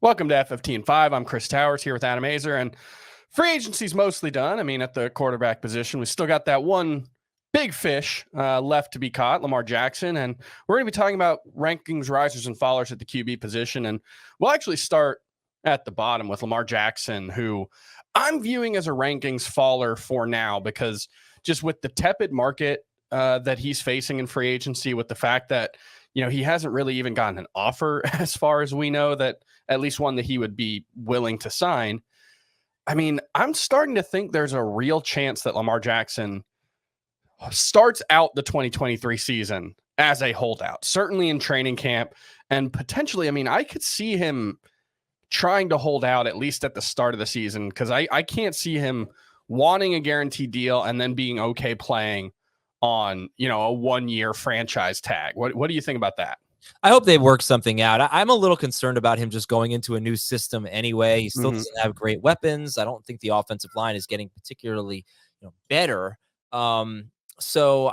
Welcome to FFT and 5. I'm Chris Towers here with Adam Azer, and free agency's mostly done. I mean, at the quarterback position, we still got that one big fish left to be caught, Lamar Jackson, and we're going to be talking about rankings, risers, and fallers at the QB position, and we'll actually start at the bottom with Lamar Jackson, who I'm viewing as a rankings faller for now because just with the tepid market that he's facing in free agency, with the fact that he hasn't really even gotten an offer as far as we know, that at least one that he would be willing to sign. I mean, I'm starting to think there's a real chance that Lamar Jackson starts out the 2023 season as a holdout, certainly in training camp. And potentially, I mean, I could see him trying to hold out at least at the start of the season, because I can't see him wanting a guaranteed deal and then being okay playing on, a 1-year franchise tag. What do you think about that? I hope they work something out. I'm a little concerned about him just going into a new system anyway. He still doesn't have great weapons. I don't think the offensive line is getting particularly better. So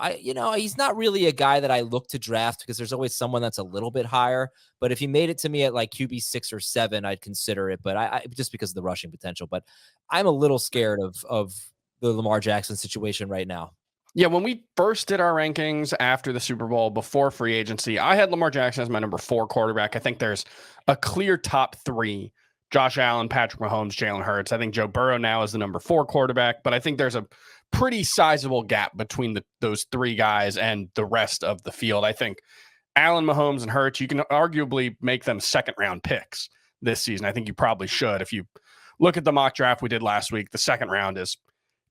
he's not really a guy that I look to draft because there's always someone that's a little bit higher. But if he made it to me at like QB 6 or 7, I'd consider it. But I just because of the rushing potential. But I'm a little scared of the Lamar Jackson situation right now. Yeah, when we first did our rankings after the Super Bowl, before free agency, I had Lamar Jackson as my number 4 quarterback. I think there's a clear top 3, Josh Allen, Patrick Mahomes, Jalen Hurts. I think Joe Burrow now is the number 4 quarterback, but I think there's a pretty sizable gap between those 3 guys and the rest of the field. I think Allen, Mahomes, and Hurts, you can arguably make them second-round picks this season. I think you probably should. If you look at the mock draft we did last week, the second round is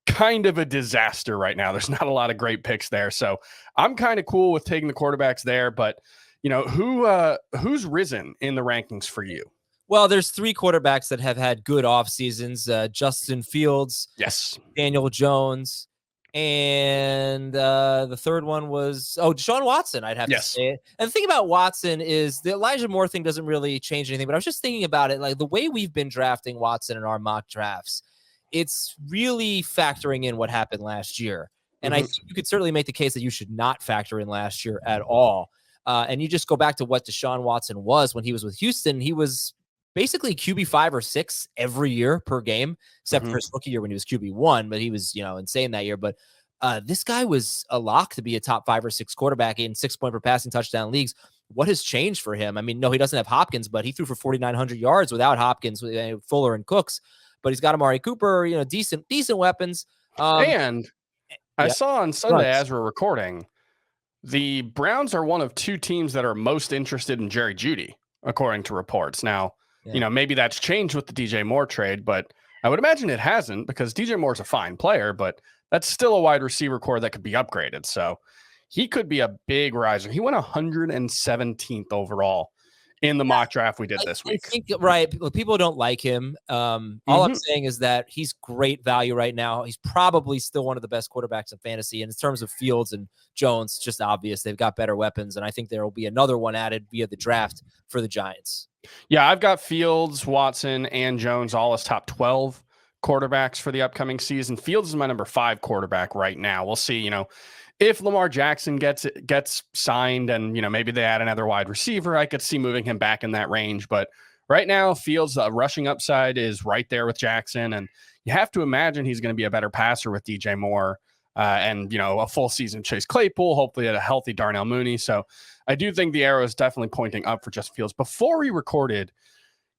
kind of a disaster right now. There's not a lot of great picks there. So I'm kind of cool with taking the quarterbacks there, but who's risen in the rankings for you? Well, there's 3 quarterbacks that have had good off seasons. Justin Fields, yes, Daniel Jones, and the third one was Deshaun Watson. I'd have to say it. And the thing about Watson is the Elijah Moore thing doesn't really change anything, but I was just thinking about it, like the way we've been drafting Watson in our mock drafts, it's really factoring in what happened last year. And I think you could certainly make the case that you should not factor in last year at all. And you just go back to what Deshaun Watson was when he was with Houston. He was basically QB 5 or 6 every year per game, except for his rookie year when he was QB 1, but he was, insane that year. But this guy was a lock to be a top 5 or 6 quarterback in 6-point per passing touchdown leagues. What has changed for him? I mean, no, he doesn't have Hopkins, but he threw for 4,900 yards without Hopkins, with Fuller and Cooks. But he's got Amari Cooper, decent weapons. And I saw on Sunday, as we're recording, the Browns are one of 2 teams that are most interested in Jerry Jeudy, according to reports. Now, maybe that's changed with the DJ Moore trade, but I would imagine it hasn't, because DJ Moore's a fine player, but that's still a wide receiver core that could be upgraded. So he could be a big riser. He went 117th overall in the mock draft we did this week. I think, right. People don't like him. All I'm saying is that he's great value right now. He's probably still one of the best quarterbacks in fantasy. And in terms of Fields and Jones, it's just obvious they've got better weapons. And I think there will be another one added via the draft for the Giants. Yeah, I've got Fields, Watson, and Jones all as top 12 quarterbacks for the upcoming season. Fields is my number 5 quarterback right now. We'll see, if Lamar Jackson gets signed and, maybe they add another wide receiver, I could see moving him back in that range. But right now, Fields' rushing upside is right there with Jackson. And you have to imagine he's going to be a better passer with DJ Moore and, a full season Chase Claypool, hopefully at a healthy Darnell Mooney. So I do think the arrow is definitely pointing up for Justin Fields. Before we recorded,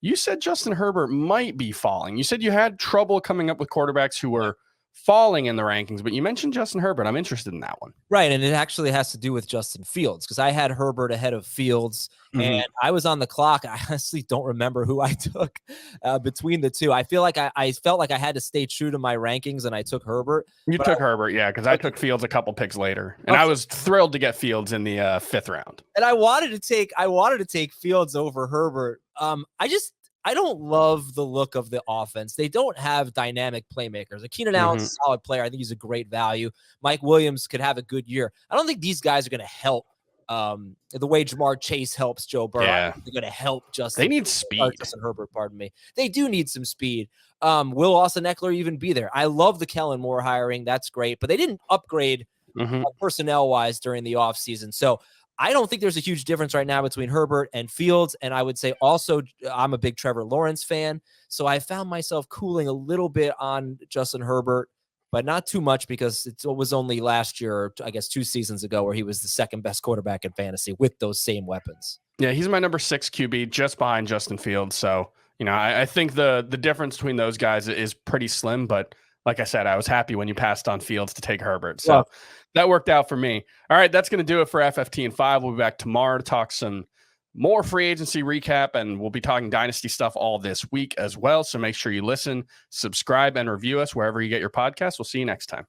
you said Justin Herbert might be falling. You said you had trouble coming up with quarterbacks who were falling in the rankings, but you mentioned Justin Herbert. I'm interested in that one. Right, and it actually has to do with Justin Fields, because I had Herbert ahead of Fields, and I was on the clock. I honestly don't remember who I took between the two. I feel like I felt like I had to stay true to my rankings, and I took Herbert. You took Herbert, yeah, because I took Fields a couple picks later, and I was thrilled to get Fields in the 5th round. And I wanted to take Fields over Herbert. I don't love the look of the offense. They don't have dynamic playmakers. Keenan Allen's a solid player. I think he's a great value. Mike Williams could have a good year. I don't think these guys are going to help the way Jamar Chase helps Joe Burrow. Yeah. They're going to help Justin. They need speed. Justin Herbert, pardon me. They do need some speed. Will Austin Eckler even be there? I love the Kellen Moore hiring. That's great. But they didn't upgrade personnel-wise during the offseason. So I don't think there's a huge difference right now between Herbert and Fields. And I would say also, I'm a big Trevor Lawrence fan. So I found myself cooling a little bit on Justin Herbert, but not too much because it was only last year, or I guess 2 seasons ago, where he was the second best quarterback in fantasy with those same weapons. Yeah, he's my number 6 QB, just behind Justin Fields. So, I think the difference between those guys is pretty slim, but like I said, I was happy when you passed on Fields to take Herbert. So that worked out for me. All right, that's going to do it for FFT and 5. We'll be back tomorrow to talk some more free agency recap, and we'll be talking dynasty stuff all this week as well. So make sure you listen, subscribe, and review us wherever you get your podcasts. We'll see you next time.